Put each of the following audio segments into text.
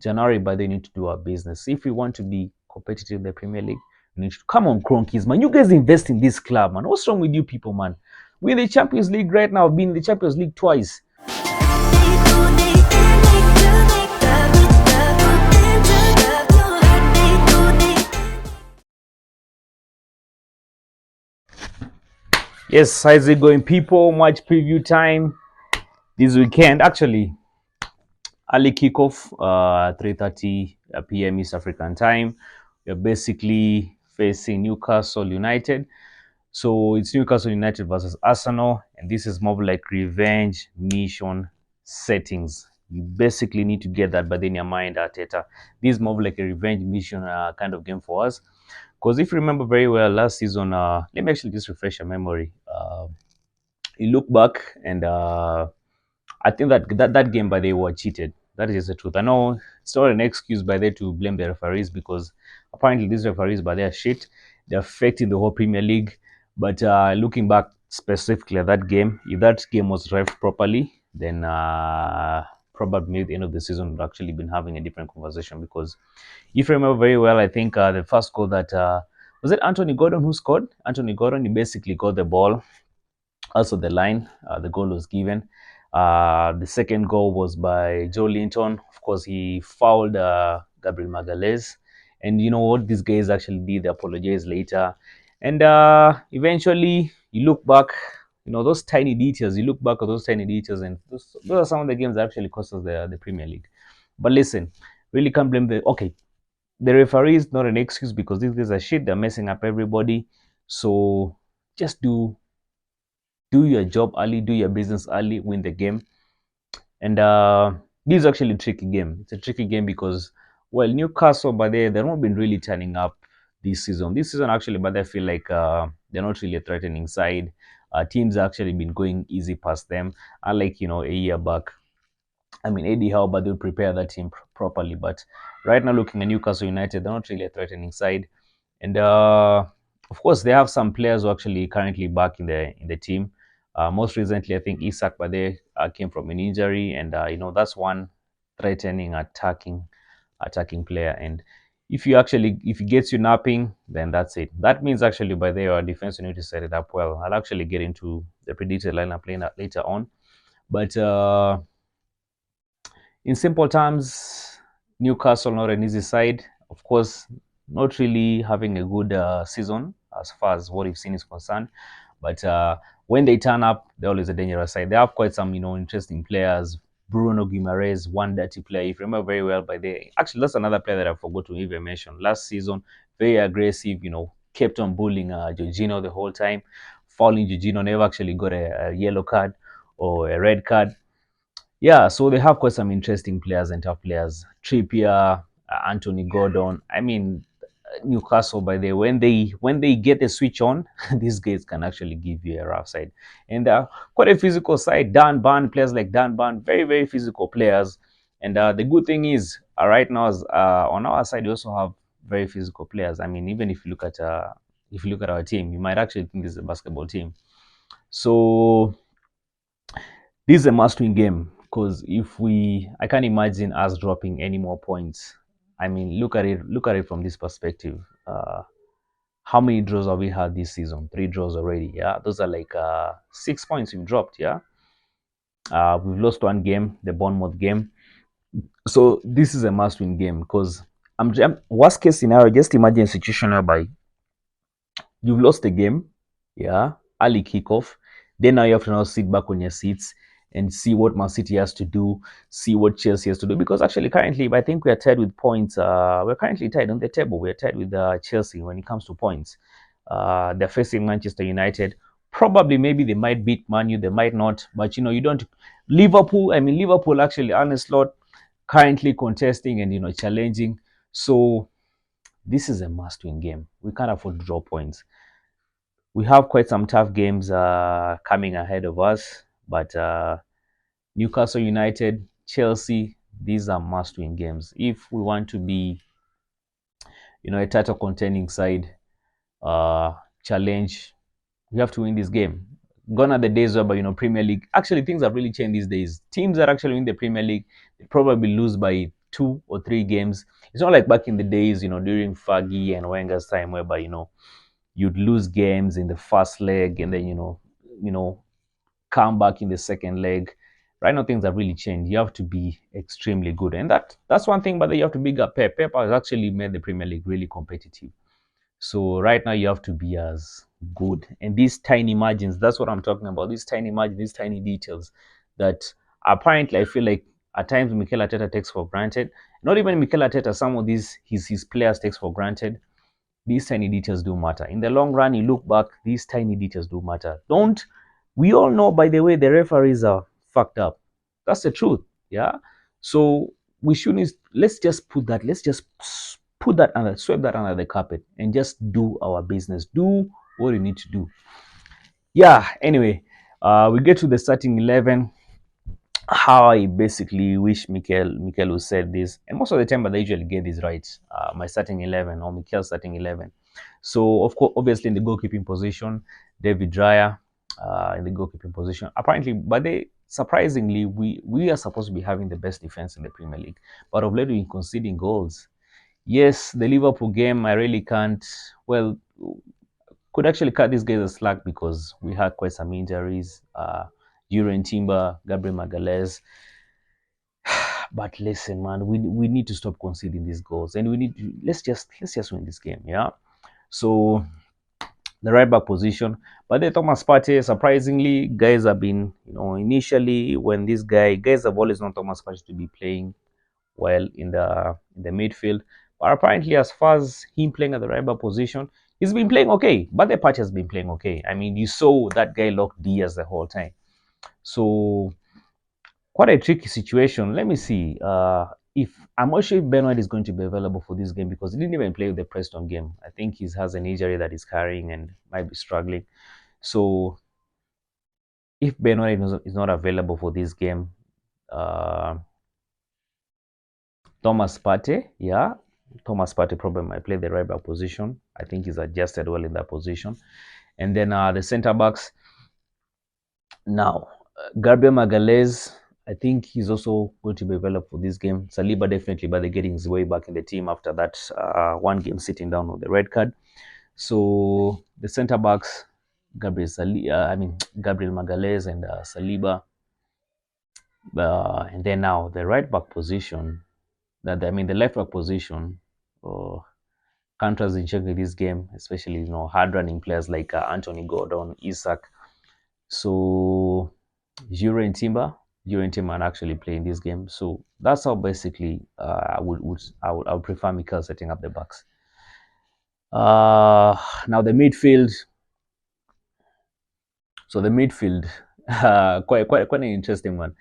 January, but they need to do our business. If we want to be competitive in the Premier League, we need to come on, Cronkies, man. You guys invest in this club, man. What's wrong with you people, man? We're in the Champions League right now. I've been in the Champions League twice. Yes, how's it going, people? Match preview time this weekend. Actually, early kickoff, 3:30 p.m. East African time. We're basically facing Newcastle United. So it's Newcastle United versus Arsenal, and this is more like revenge mission settings. You basically need to get that, but in your mind, Arteta, this is more like a revenge mission kind of game for us. Because if you remember very well, last season, let me actually just refresh your memory. You look back, and I think that game, by the way, were cheated. That is just the truth. I know it's not an excuse by there to blame the referees, because apparently these referees, by their shit, they're affecting the whole Premier League. But looking back specifically at that game, if that game was ref properly, then probably at the end of the season we'd actually been having a different conversation. Because if you remember very well, I think the first goal that was it Anthony Gordon who scored? Anthony Gordon, he basically got the ball also the line. The goal was given. The second goal was by Joe Linton. Of course, he fouled Gabriel Magalhaes. And you know what these guys actually did? They apologized later. And eventually, you look back, you know, those tiny details. You look back at those tiny details, and those are some of the games that actually cost us the Premier League. But listen, really can't blame the... Okay, the referee is not an excuse, because these guys are shit. They're messing up everybody. So just do your job early, do your business early, win the game. And this is actually a tricky game. It's a tricky game because, well, Newcastle, but they've not been really turning up this season. This season, actually, but I feel like they're not really a threatening side. Teams actually been going easy past them. Unlike, you know, a year back. I mean, Eddie Howe, but they'll prepare that team properly. But right now, looking at Newcastle United, they're not really a threatening side. And of course, they have some players who actually currently back in the team. Most recently, I think Isak Bade came from an injury, and you know, that's one threatening, attacking player. And if he gets you napping, then that's it. That means actually by there our defense need to set it up well. I'll actually get into the predicted lineup later on, but in simple terms, Newcastle not an easy side. Of course, not really having a good season as far as what we've seen is concerned. But when they turn up, they're always a dangerous side. They have quite some, you know, interesting players. Bruno Guimaraes, one dirty player. If you remember very well, actually that's another player that I forgot to even mention. Last season, very aggressive. You know, kept on bullying Jorginho the whole time, fouling Jorginho. Never actually got a yellow card or a red card. Yeah, so they have quite some interesting players and tough players. Trippier, Anthony Gordon. I mean, Newcastle, by the way, when they get the switch on, these guys can actually give you a rough side. And they're quite a physical side. Dan Burn, players like Dan Burn, very, very physical players. And the good thing is, right now, on our side, we also have very physical players. I mean, even if you look at our team, you might actually think this is a basketball team. So this is a must-win game, because I can't imagine us dropping any more points. I mean, look at it from this perspective. How many draws have we had this season? 3 draws already. Yeah, those are like 6 points we've dropped. Yeah, we've lost one game, the Bournemouth game. So this is a must-win game, because worst case scenario, just imagine a situation whereby you've lost the game. Yeah, early kickoff. Then now you have to now sit back on your seats and see what Man City has to do, see what Chelsea has to do. Because actually, currently, I think we are tied with points. We're currently tied on the table. We're tied with Chelsea when it comes to points. They're facing Manchester United. Probably, maybe they might beat Man U, they might not. But, you know, you don't... Liverpool actually, Arne Slot, currently contesting and, you know, challenging. So, this is a must-win game. We can't afford to draw points. We have quite some tough games coming ahead of us. But Newcastle United, Chelsea, these are must-win games. If we want to be, you know, a title contending side, challenge, we have to win this game. Gone are the days where, you know, Premier League, actually things have really changed these days. Teams that actually win the Premier League, they probably lose by 2 or 3 games. It's not like back in the days, during Fergie and Wenger's time, whereby you'd lose games in the first leg and then come back in the second leg. Right now, things have really changed. You have to be extremely good, and that's one thing. But you have to big up Pep. Pep has actually made the Premier League really competitive. So right now, you have to be as good. And these tiny margins—that's what I'm talking about. These tiny margins, these tiny details that apparently I feel like at times Mikel Arteta takes for granted. Not even Mikel Arteta. Some of these his players takes for granted. These tiny details do matter. In the long run, you look back, these tiny details do matter. Don't We all know, by the way, the referees are fucked up. That's the truth. Yeah. So we shouldn't let's just put that under sweep that under the carpet and just do our business. Do what you need to do. Yeah, anyway, we get to the starting 11. How I basically wish Mikel who said this, and most of the time, but I usually get this right. My starting 11 or Mikel's starting 11. So of course, obviously in the goalkeeping position, David Raya in the goalkeeping position. Apparently, but surprisingly, we are supposed to be having the best defense in the Premier League, but of late we're conceding goals. Yes, the Liverpool game, I really can't. Well, could actually cut these guys a slack because we had quite some injuries. Duran Timber, Gabriel Magalhaes. But listen, man, we need to stop conceding these goals, and we need to let's just win this game, yeah. So the right back position, but then Thomas Partey, surprisingly, guys have been, initially when guys have always known Thomas Partey to be playing well in the midfield, but apparently as far as him playing at the right back position, he's been playing okay. But the Partey has been playing okay. I mean, you saw that guy lock Diaz the whole time. So quite a tricky situation. Let me see. If I'm not sure if Ben White is going to be available for this game because he didn't even play the Preston game. I think he has an injury that he's carrying and might be struggling. So if Ben White is not available for this game, Thomas Partey, yeah, Thomas Partey probably might play the right back position. I think he's adjusted well in that position. And then the centre backs. Now, Gabriel Magalhaes, I think he's also going to be available for this game. Saliba definitely, but they're getting his way back in the team after that one game sitting down on the red card. So the centre backs, Gabriel Magalhaes and Saliba. And then now the right back position, the left back position, counters in check with this game, especially hard running players like Anthony Gordon, Isak. So Jure and Timber are actually playing this game. So that's how basically I would prefer Mikel setting up the backs. Now the midfield. So the midfield, quite an interesting one.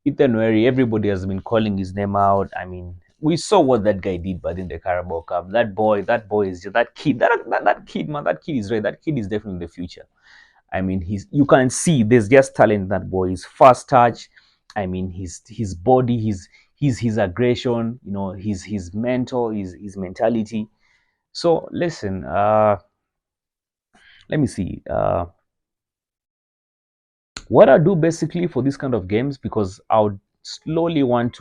Ethan Nwaneri, everybody has been calling his name out. I mean, we saw what that guy did, but in the Carabao Cup, that boy is just that kid. That kid, man, that kid is right. That kid is definitely the future. I mean, you can see there's just talent in that boy. His fast touch, I mean, his body, his aggression, his mental, his mentality. So listen, let me see. What I do basically for this kind of games, because I only want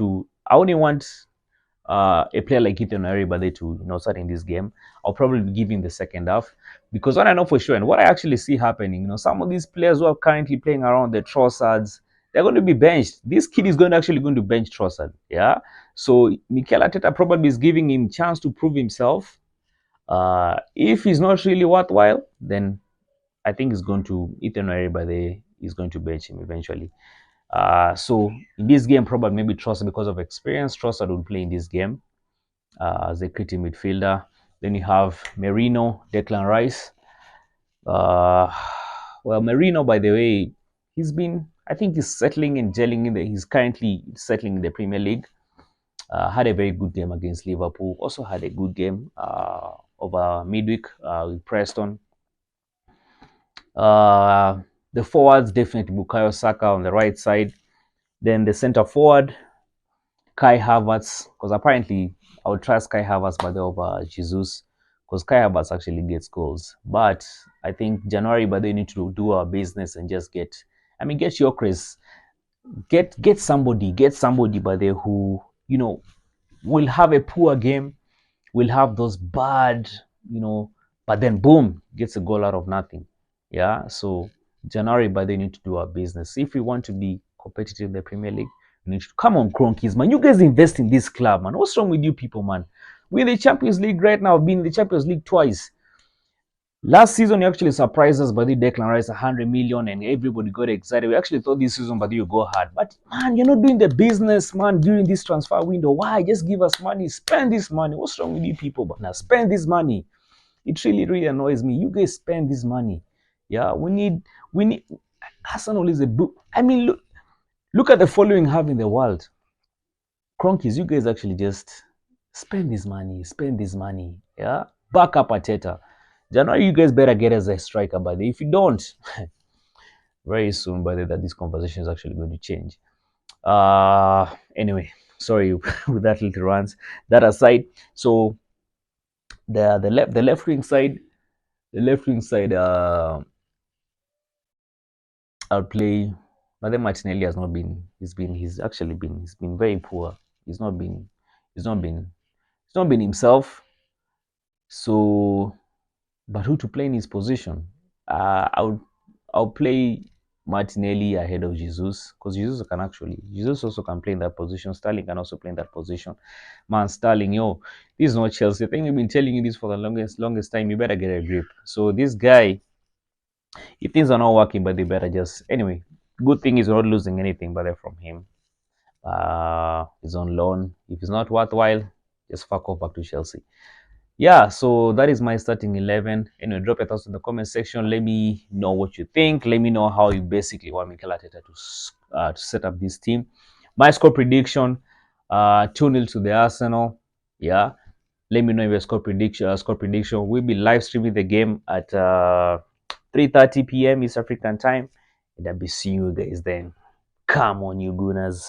a player like Ethan Nwaneri to start in this game. I'll probably be giving the second half because what I know for sure and what I actually see happening, some of these players who are currently playing around the Trossards, they're going to be benched. This kid is actually going to bench Trossard, yeah. So Mikel Arteta probably is giving him chance to prove himself. If he's not really worthwhile, then I think Ethan Nwaneri is going to bench him eventually. So in this game, probably maybe Trossard, because of experience, Trossard will play in this game as a creative midfielder. Then you have Merino, Declan Rice. Well, Merino, by the way, I think he's settling and gelling he's currently settling in the Premier League. Had a very good game against Liverpool. Also had a good game over midweek with Preston. The forwards, definitely Bukayo Saka on the right side. Then the center forward, Kai Havertz, because apparently I would trust Kai Havertz by the over Jesus, because Kai Havertz actually gets goals. But I think January, but they need to do our business and just get your Chris, get somebody by there who we'll have a poor game, we'll have those bad, but then boom, gets a goal out of nothing. Yeah, so January, but they need to do our business. If we want to be competitive in the Premier League, we need to come on, Cronkies, man. You guys invest in this club, man. What's wrong with you people, man? We're in the Champions League right now. I've been in the Champions League twice. Last season, you actually surprised us by the Declan Rice 100 million, and everybody got excited. We actually thought this season, but you go hard. But man, you're not doing the business, man, during this transfer window. Why? Just give us money, spend this money. What's wrong with you people? But now spend this money. It really, really annoys me. You guys spend this money. Yeah, we need. Arsenal is a book. I mean, look at the following have in the world. Cronkies, you guys actually just spend this money, spend this money. Yeah, back up Ateta. January, you guys better get as a striker, but if you don't, very soon, by the that this conversation is actually going to change. Anyway, sorry with that little rants. That aside, so the left wing side, I'll play. But then Martinelli has not been. He's been very poor. He's not been. He's not been. He's not been himself. So, but who to play in his position? I'll play Martinelli ahead of Jesus, because Jesus also can play in that position. Sterling can also play in that position. Man, Sterling, this is not Chelsea. I think we've been telling you this for the longest time. You better get a grip. So this guy, if things are not working, but they better just anyway. Good thing is we're not losing anything, but they're from him. He's on loan. If it's not worthwhile, just fuck off back to Chelsea. Yeah, so that is my starting 11. Anyway, drop your thoughts in the comment section. Let me know what you think. Let me know how you basically want Mikel Arteta to set up this team. My score prediction, 2-0 to the Arsenal. Yeah, let me know your score prediction. We'll be live streaming the game at 3:30 p.m. East African time, and I'll be seeing you guys then. Come on, you Gunners.